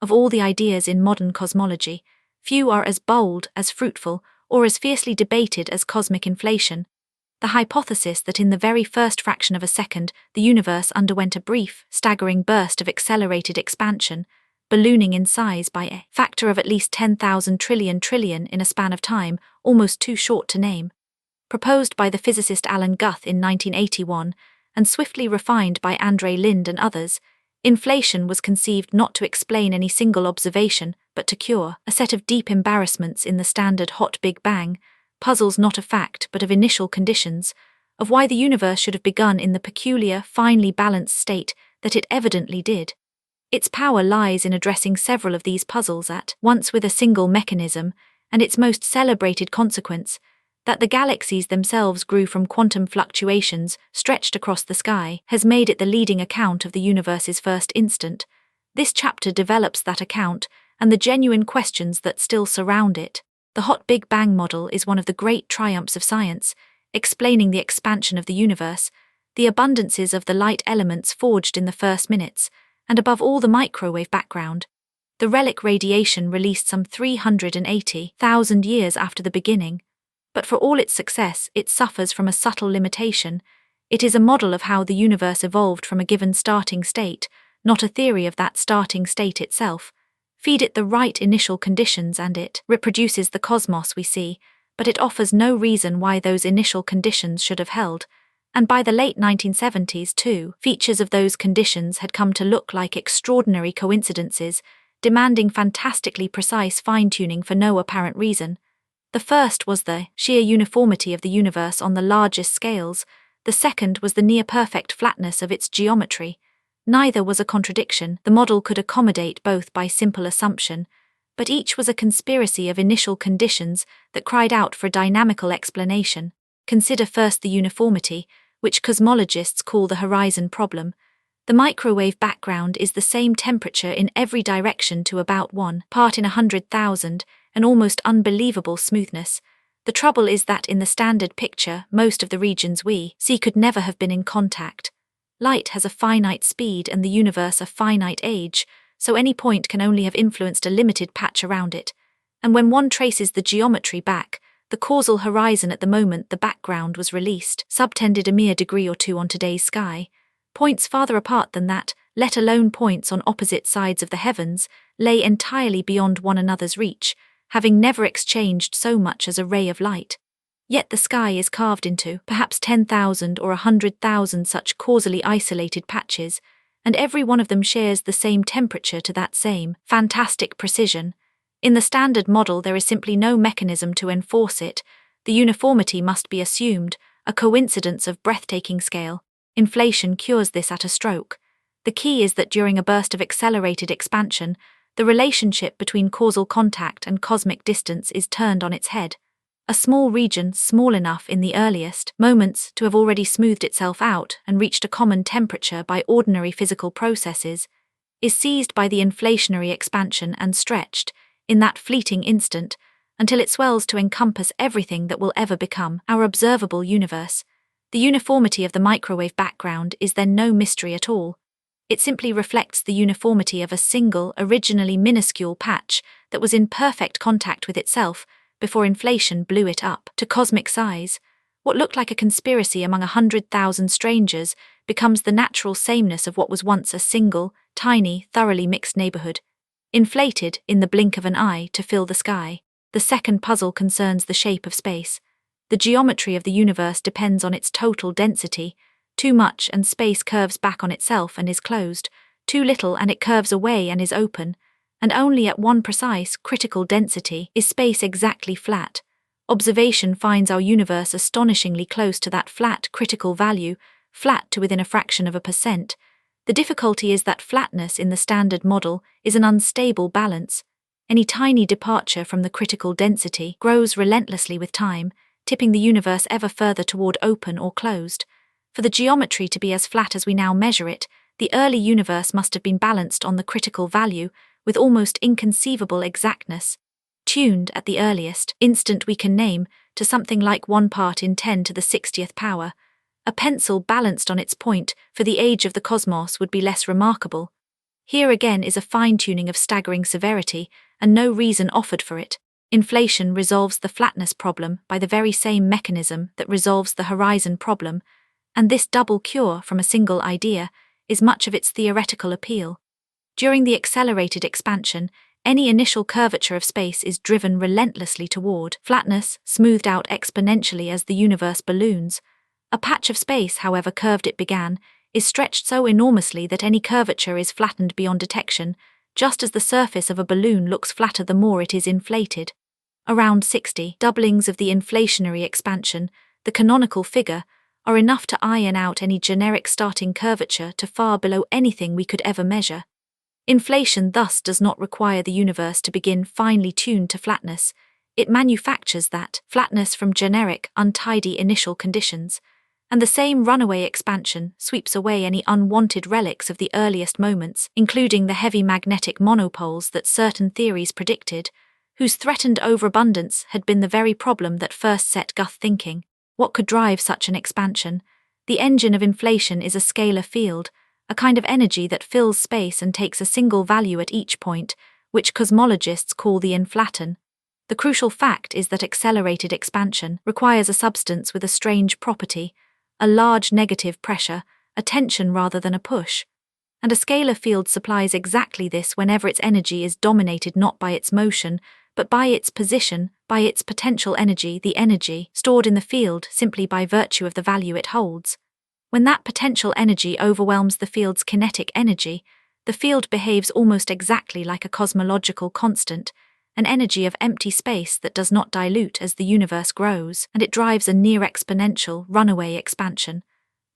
Of all the ideas in modern cosmology, few are as bold, as fruitful, or as fiercely debated as cosmic inflation. The hypothesis that in the very first fraction of a second the universe underwent a brief, staggering burst of accelerated expansion, ballooning in size by a factor of at least 10,000 trillion in a span of time almost too short to name. Proposed by the physicist Alan Guth in 1981 and swiftly refined by Linde and others, inflation was conceived not to explain any single observation but to cure a set of deep embarrassments in the standard hot Big Bang, puzzles not of fact but of initial conditions, of why the universe should have begun in the peculiar, finely balanced state that it evidently did. Its power lies in addressing several of these puzzles at once with a single mechanism, and its most celebrated consequence, that the galaxies themselves grew from quantum fluctuations stretched across the sky, has made it the leading account of the universe's first instant. This chapter develops that account and the genuine questions that still surround it. The hot Big Bang model is one of the great triumphs of science, explaining the expansion of the universe, the abundances of the light elements forged in the first minutes, and above all the microwave background. The relic radiation released some 380,000 years after the beginning. But for all its success, it suffers from a subtle limitation. It is a model of how the universe evolved from a given starting state, not a theory of that starting state itself. Feed it the right initial conditions and it reproduces the cosmos we see, but it offers no reason why those initial conditions should have held. And by the late 1970s, too, features of those conditions had come to look like extraordinary coincidences, demanding fantastically precise fine-tuning for no apparent reason. The first was the sheer uniformity of the universe on the largest scales, the second was the near-perfect flatness of its geometry. Neither was a contradiction, the model could accommodate both by simple assumption, but each was a conspiracy of initial conditions that cried out for a dynamical explanation. Consider first the uniformity, which cosmologists call the horizon problem. The microwave background is the same temperature in every direction to about 1 part in 100,000, an almost unbelievable smoothness. The trouble is that in the standard picture, most of the regions we see could never have been in contact. Light has a finite speed and the universe a finite age, so any point can only have influenced a limited patch around it. And when one traces the geometry back, the causal horizon at the moment the background was released subtended a mere degree or two on today's sky. Points farther apart than that, let alone points on opposite sides of the heavens, lay entirely beyond one another's reach, having never exchanged so much as a ray of light. Yet the sky is carved into perhaps 10,000 or 100,000 such causally isolated patches, and every one of them shares the same temperature to that same fantastic precision. In the standard model there is simply no mechanism to enforce it. The uniformity must be assumed, a coincidence of breathtaking scale. Inflation cures this at a stroke. The key is that during a burst of accelerated expansion, the relationship between causal contact and cosmic distance is turned on its head. A small region, small enough in the earliest moments to have already smoothed itself out and reached a common temperature by ordinary physical processes, is seized by the inflationary expansion and stretched, in that fleeting instant, until it swells to encompass everything that will ever become our observable universe. The uniformity of the microwave background is then no mystery at all. It simply reflects the uniformity of a single, originally minuscule patch that was in perfect contact with itself before inflation blew it up to cosmic size. What looked like a conspiracy among 100,000 strangers becomes the natural sameness of what was once a single, tiny, thoroughly mixed neighborhood, inflated in the blink of an eye to fill the sky. The second puzzle concerns the shape of space. The geometry of the universe depends on its total density. Too much and space curves back on itself and is closed, too little and it curves away and is open, and only at one precise, critical density is space exactly flat. Observation finds our universe astonishingly close to that flat critical value, flat to within a fraction of a percent. The difficulty is that flatness in the standard model is an unstable balance. Any tiny departure from the critical density grows relentlessly with time, tipping the universe ever further toward open or closed. For the geometry to be as flat as we now measure it, the early universe must have been balanced on the critical value with almost inconceivable exactness, tuned at the earliest instant we can name to something like 1 part in 10 to the 60th power. A pencil balanced on its point for the age of the cosmos would be less remarkable. Here again is a fine-tuning of staggering severity, and no reason offered for it. Inflation resolves the flatness problem by the very same mechanism that resolves the horizon problem, and this double cure from a single idea is much of its theoretical appeal. During the accelerated expansion, any initial curvature of space is driven relentlessly toward flatness, smoothed out exponentially as the universe balloons. A patch of space, however curved it began, is stretched so enormously that any curvature is flattened beyond detection, just as the surface of a balloon looks flatter the more it is inflated. Around 60 doublings of the inflationary expansion, the canonical figure, are enough to iron out any generic starting curvature to far below anything we could ever measure. Inflation thus does not require the universe to begin finely tuned to flatness. It manufactures that flatness from generic, untidy initial conditions, and the same runaway expansion sweeps away any unwanted relics of the earliest moments, including the heavy magnetic monopoles that certain theories predicted, whose threatened overabundance had been the very problem that first set Guth thinking. What could drive such an expansion? The engine of inflation is a scalar field, a kind of energy that fills space and takes a single value at each point, which cosmologists call the inflaton. The crucial fact is that accelerated expansion requires a substance with a strange property, a large negative pressure, a tension rather than a push. And a scalar field supplies exactly this whenever its energy is dominated not by its motion, but by its position, by its potential energy, the energy stored in the field simply by virtue of the value it holds. When that potential energy overwhelms the field's kinetic energy, the field behaves almost exactly like a cosmological constant, an energy of empty space that does not dilute as the universe grows, and it drives a near-exponential, runaway expansion.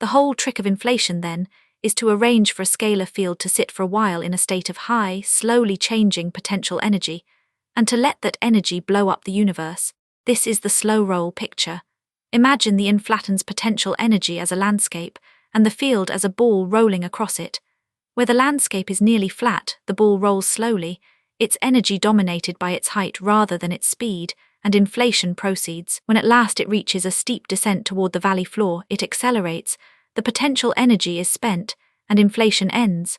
The whole trick of inflation, then, is to arrange for a scalar field to sit for a while in a state of high, slowly changing potential energy, and to let that energy blow up the universe. This is the slow roll picture. Imagine the inflaton's potential energy as a landscape, and the field as a ball rolling across it. Where the landscape is nearly flat, the ball rolls slowly, its energy dominated by its height rather than its speed, and inflation proceeds. When at last it reaches a steep descent toward the valley floor, it accelerates, the potential energy is spent, and inflation ends.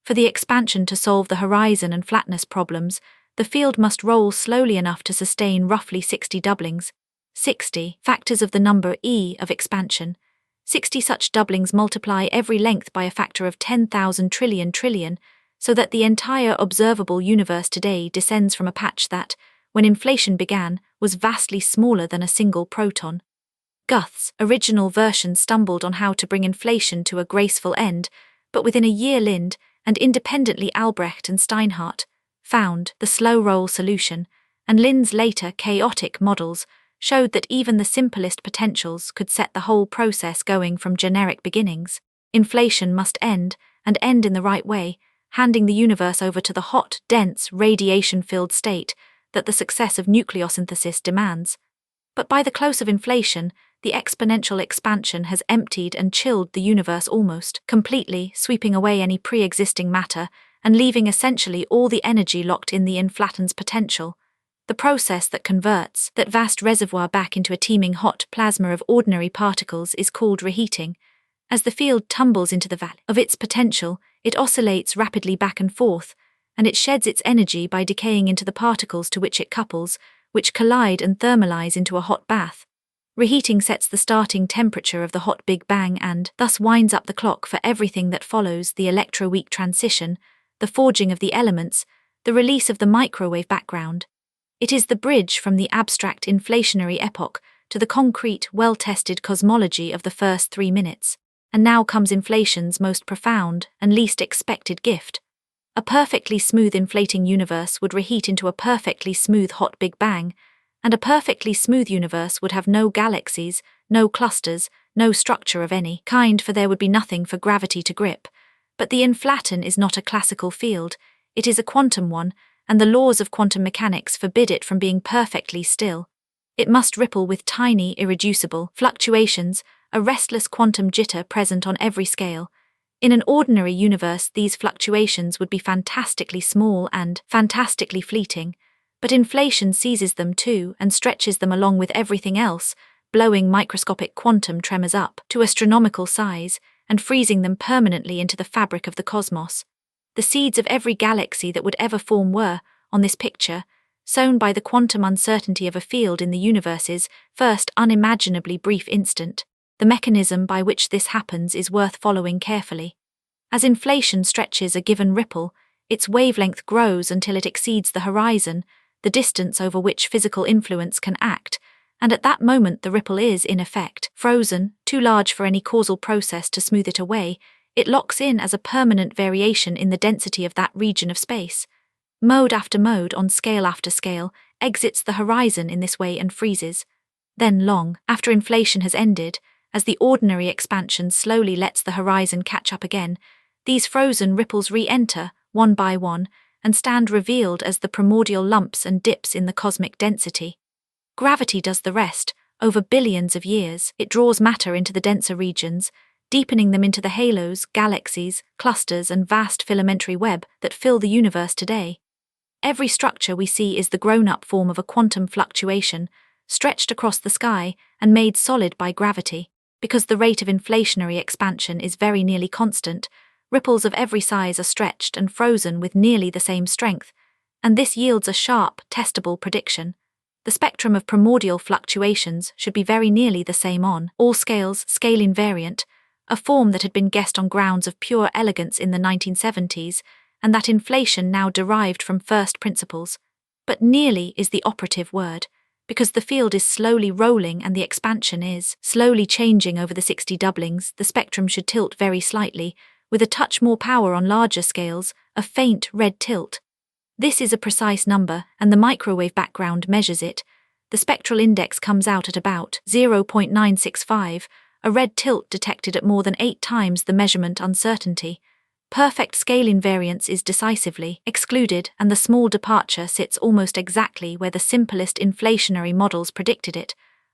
For the expansion to solve the horizon and flatness problems, the field must roll slowly enough to sustain roughly 60 doublings. 60 factors of the number e of expansion. 60 such doublings multiply every length by a factor of 10,000 trillion, so that the entire observable universe today descends from a patch that, when inflation began, was vastly smaller than a single proton. Guth's original version stumbled on how to bring inflation to a graceful end, but within a year Linde, and independently Albrecht and Steinhardt, found the slow-roll solution, and Linde's later chaotic models showed that even the simplest potentials could set the whole process going from generic beginnings. Inflation must end, and end in the right way, handing the universe over to the hot, dense, radiation-filled state that the success of nucleosynthesis demands. But by the close of inflation, the exponential expansion has emptied and chilled the universe almost completely, sweeping away any pre-existing matter and leaving essentially all the energy locked in the inflaton's potential. The process that converts that vast reservoir back into a teeming hot plasma of ordinary particles is called reheating. As the field tumbles into the valley of its potential, it oscillates rapidly back and forth, and it sheds its energy by decaying into the particles to which it couples, which collide and thermalize into a hot bath. Reheating sets the starting temperature of the hot Big Bang and thus winds up the clock for everything that follows: the electroweak transition, the forging of the elements, the release of the microwave background. It is the bridge from the abstract inflationary epoch to the concrete, well-tested cosmology of the first 3 minutes. And now comes inflation's most profound and least expected gift. A perfectly smooth inflating universe would reheat into a perfectly smooth hot Big Bang, and a perfectly smooth universe would have no galaxies, no clusters, no structure of any kind, for there would be nothing for gravity to grip. But the inflaton is not a classical field, it is a quantum one, and the laws of quantum mechanics forbid it from being perfectly still. It must ripple with tiny, irreducible fluctuations, a restless quantum jitter present on every scale. In an ordinary universe, these fluctuations would be fantastically small and fantastically fleeting, but inflation seizes them too and stretches them along with everything else, blowing microscopic quantum tremors up to astronomical size and freezing them permanently into the fabric of the cosmos. The seeds of every galaxy that would ever form were, on this picture, sown by the quantum uncertainty of a field in the universe's first unimaginably brief instant. The mechanism by which this happens is worth following carefully. As inflation stretches a given ripple, its wavelength grows until it exceeds the horizon, the distance over which physical influence can act, and at that moment the ripple is, in effect, frozen, too large for any causal process to smooth it away. It locks in as a permanent variation in the density of that region of space. Mode after mode on scale after scale exits the horizon in this way and freezes. Then long after inflation has ended, as the ordinary expansion slowly lets the horizon catch up again, these frozen ripples re-enter, one by one, and stand revealed as the primordial lumps and dips in the cosmic density. Gravity does the rest. Over billions of years, it draws matter into the denser regions, deepening them into the halos, galaxies, clusters, and vast filamentary web that fill the universe today. Every structure we see is the grown-up form of a quantum fluctuation, stretched across the sky and made solid by gravity. Because the rate of inflationary expansion is very nearly constant, ripples of every size are stretched and frozen with nearly the same strength, and this yields a sharp, testable prediction. The spectrum of primordial fluctuations should be very nearly the same on all scales, scale-invariant, a form that had been guessed on grounds of pure elegance in the 1970s, and that inflation now derived from first principles. But nearly is the operative word, because the field is slowly rolling and the expansion is slowly changing over the 60 doublings. The spectrum should tilt very slightly, with a touch more power on larger scales, a faint red tilt. This is a precise number, and the microwave background measures it. The spectral index comes out at about 0.965, a red tilt detected at more than 8 times the measurement uncertainty. Perfect scale invariance is decisively excluded, and the small departure sits almost exactly where the simplest inflationary models predicted it,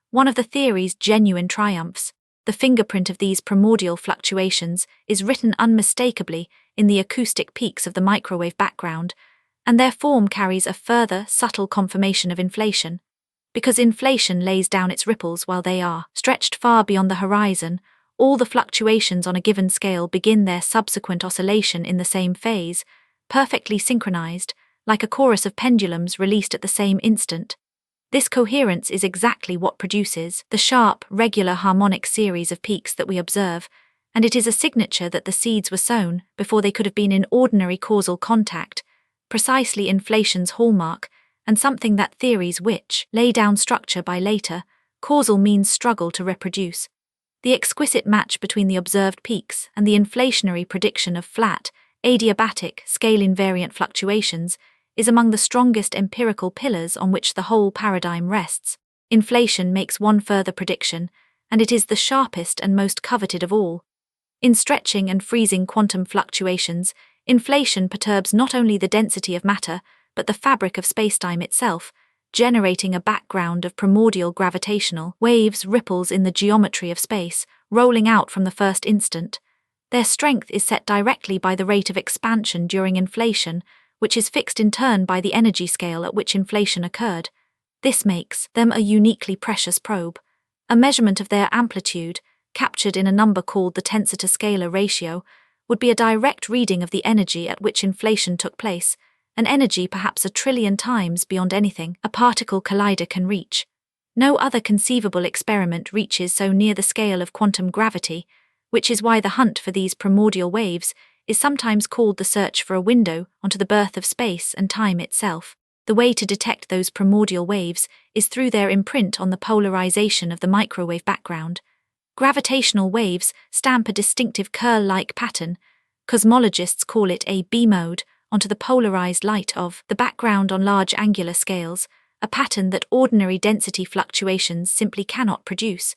one of the theory's genuine triumphs. The fingerprint of these primordial fluctuations is written unmistakably in the acoustic peaks of the microwave background, and their form carries a further subtle confirmation of inflation. Because inflation lays down its ripples while they are stretched far beyond the horizon, all the fluctuations on a given scale begin their subsequent oscillation in the same phase, perfectly synchronized, like a chorus of pendulums released at the same instant. This coherence is exactly what produces the sharp, regular harmonic series of peaks that we observe, and it is a signature that the seeds were sown before they could have been in ordinary causal contact, precisely inflation's hallmark, and something that theories which lay down structure by later, causal means struggle to reproduce. The exquisite match between the observed peaks and the inflationary prediction of flat, adiabatic, scale-invariant fluctuations is among the strongest empirical pillars on which the whole paradigm rests. Inflation makes one further prediction, and it is the sharpest and most coveted of all. In stretching and freezing quantum fluctuations, inflation perturbs not only the density of matter, but the fabric of spacetime itself, generating a background of primordial gravitational waves, ripples in the geometry of space, rolling out from the first instant. Their strength is set directly by the rate of expansion during inflation, which is fixed in turn by the energy scale at which inflation occurred. This makes them a uniquely precious probe. A measurement of their amplitude, captured in a number called the tensor-to-scalar ratio, would be a direct reading of the energy at which inflation took place, an energy perhaps 1 trillion times beyond anything a particle collider can reach. No other conceivable experiment reaches so near the scale of quantum gravity, which is why the hunt for these primordial waves is sometimes called the search for a window onto the birth of space and time itself. The way to detect those primordial waves is through their imprint on the polarization of the microwave background. Gravitational waves stamp a distinctive curl-like pattern. Cosmologists call it a B-mode, onto the polarized light of the background on large angular scales, a pattern that ordinary density fluctuations simply cannot produce.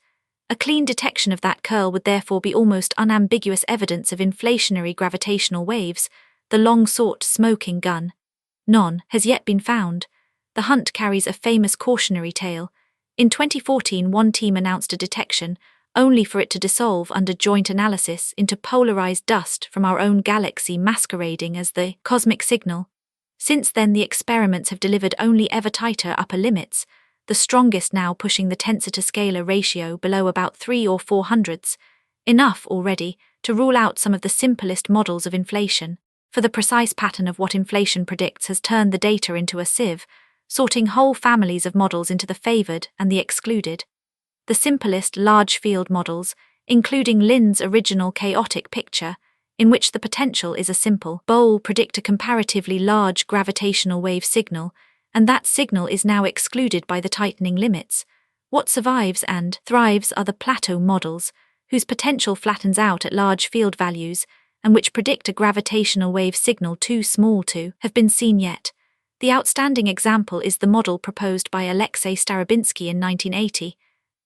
A clean detection of that curl would therefore be almost unambiguous evidence of inflationary gravitational waves, the long-sought smoking gun. None has yet been found. The hunt carries a famous cautionary tale. In 2014, one team announced a detection, only for it to dissolve under joint analysis into polarized dust from our own galaxy masquerading as the cosmic signal. Since then, the experiments have delivered only ever tighter upper limits, the strongest now pushing the tensor-to-scalar ratio below about 3 or 4 hundredths, enough already to rule out some of the simplest models of inflation. for the precise pattern of what inflation predicts has turned the data into a sieve, sorting whole families of models into the favored and the excluded. The simplest large field models, including Linde's original chaotic picture, in which the potential is a simple bowl, predict a comparatively large gravitational wave signal, and that signal is now excluded by the tightening limits. What survives and thrives are the plateau models, whose potential flattens out at large field values, and which predict a gravitational wave signal too small to have been seen yet. The outstanding example is the model proposed by Alexei Starobinsky in 1980,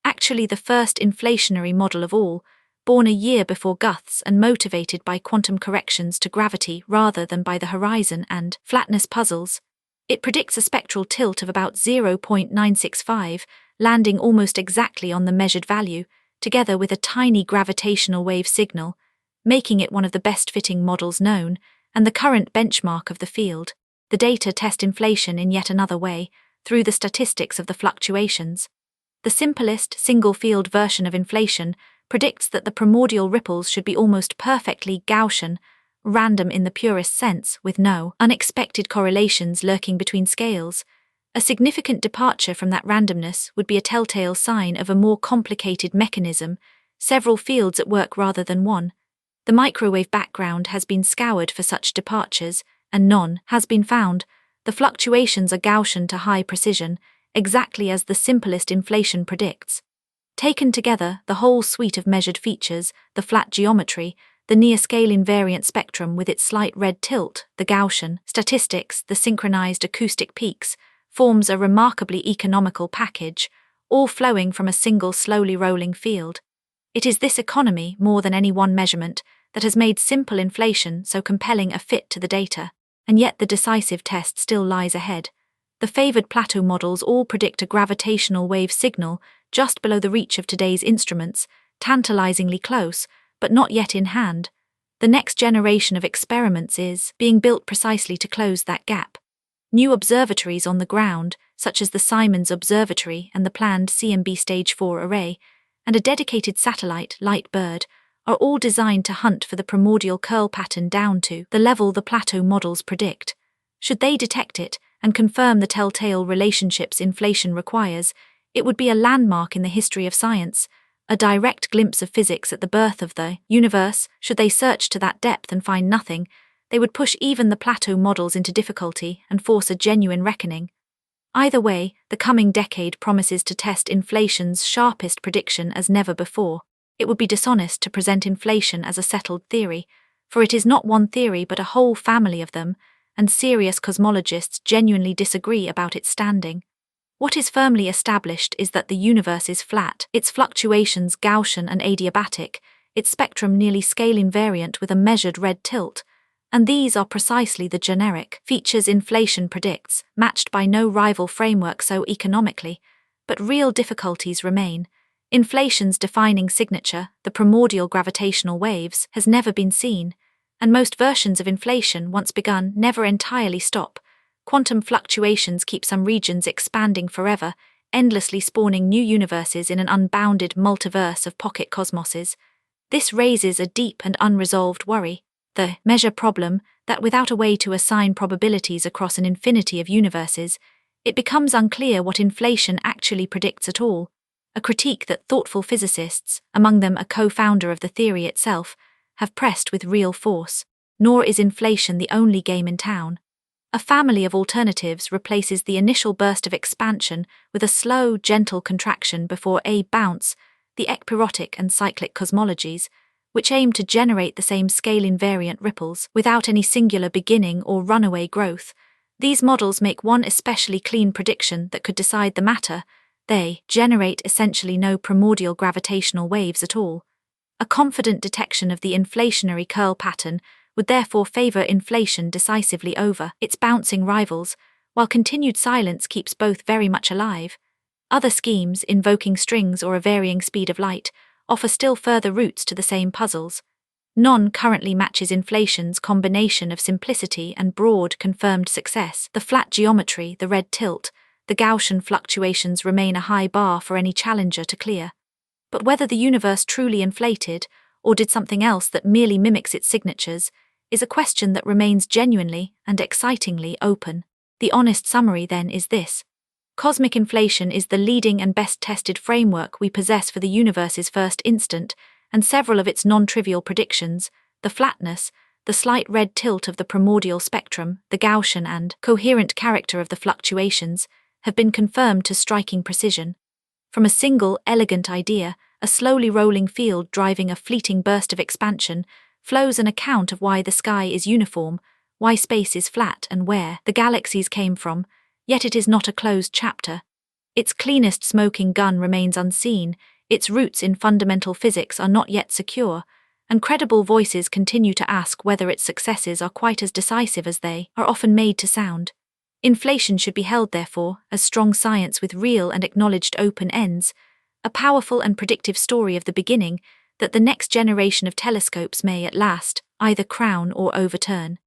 actually the first inflationary model of all, born a year before Guth's and motivated by quantum corrections to gravity rather than by the horizon and flatness puzzles. It predicts a spectral tilt of about 0.965, landing almost exactly on the measured value, together with a tiny gravitational wave signal, making it one of the best-fitting models known and the current benchmark of the field. The data test inflation in yet another way, through the statistics of the fluctuations. The simplest single-field version of inflation predicts that the primordial ripples should be almost perfectly Gaussian, random in the purest sense, with no unexpected correlations lurking between scales. A significant departure from that randomness would be a telltale sign of a more complicated mechanism, several fields at work rather than one. The microwave background has been scoured for such departures, and none has been found. The fluctuations are Gaussian to high precision, exactly as the simplest inflation predicts. Taken together, the whole suite of measured features, the flat geometry, the near-scale-invariant spectrum with its slight red tilt, the Gaussian statistics, the synchronized acoustic peaks, forms a remarkably economical package, all flowing from a single slowly rolling field. It is this economy, more than any one measurement, that has made simple inflation so compelling a fit to the data, and yet the decisive test still lies ahead. The favored plateau models all predict a gravitational wave signal just below the reach of today's instruments, tantalizingly close, but not yet in hand. The next generation of experiments is being built precisely to close that gap. New observatories on the ground, such as the Simons Observatory and the planned CMB Stage 4 array, and a dedicated satellite, LightBird, are all designed to hunt for the primordial curl pattern down to the level the plateau models predict. Should they detect it and confirm the telltale relationships inflation requires, it would be a landmark in the history of science, a direct glimpse of physics at the birth of the universe. Should they search to that depth and find nothing, they would push even the plateau models into difficulty and force a genuine reckoning. Either way, the coming decade promises to test inflation's sharpest prediction as never before. It would be dishonest to present inflation as a settled theory, for it is not one theory but a whole family of them, and serious cosmologists genuinely disagree about its standing. What is firmly established is that the universe is flat, its fluctuations Gaussian and adiabatic, its spectrum nearly scale-invariant with a measured red tilt, and these are precisely the generic features inflation predicts, matched by no rival framework so economically. But real difficulties remain. Inflation's defining signature, the primordial gravitational waves, has never been seen, and most versions of inflation, once begun, never entirely stop. Quantum fluctuations keep some regions expanding forever, endlessly spawning new universes in an unbounded multiverse of pocket cosmoses. This raises a deep and unresolved worry. The measure problem, that without a way to assign probabilities across an infinity of universes, it becomes unclear what inflation actually predicts at all, a critique that thoughtful physicists, among them a co-founder of the theory itself, have pressed with real force. Nor is inflation the only game in town. A family of alternatives replaces the initial burst of expansion with a slow, gentle contraction before a bounce, the ekpyrotic and cyclic cosmologies, which aim to generate the same scale-invariant ripples without any singular beginning or runaway growth. These models make one especially clean prediction that could decide the matter: they generate essentially no primordial gravitational waves at all. A confident detection of the inflationary curl pattern would therefore favor inflation decisively over its bouncing rivals, while continued silence keeps both very much alive. Other schemes, invoking strings or a varying speed of light, offer still further routes to the same puzzles. None currently matches inflation's combination of simplicity and broad confirmed success. The flat geometry, the red tilt, the Gaussian fluctuations remain a high bar for any challenger to clear. But whether the universe truly inflated, or did something else that merely mimics its signatures, is a question that remains genuinely and excitingly open. The honest summary, then, is this. Cosmic inflation is the leading and best-tested framework we possess for the universe's first instant, and several of its non-trivial predictions, the flatness, the slight red tilt of the primordial spectrum, the Gaussian and coherent character of the fluctuations, have been confirmed to striking precision. From a single, elegant idea, a slowly rolling field driving a fleeting burst of expansion, flows an account of why the sky is uniform, why space is flat, and where the galaxies came from, yet it is not a closed chapter. Its cleanest smoking gun remains unseen, its roots in fundamental physics are not yet secure, and credible voices continue to ask whether its successes are quite as decisive as they are often made to sound. Inflation should be held, therefore, as strong science with real and acknowledged open ends, a powerful and predictive story of the beginning that the next generation of telescopes may at last either crown or overturn.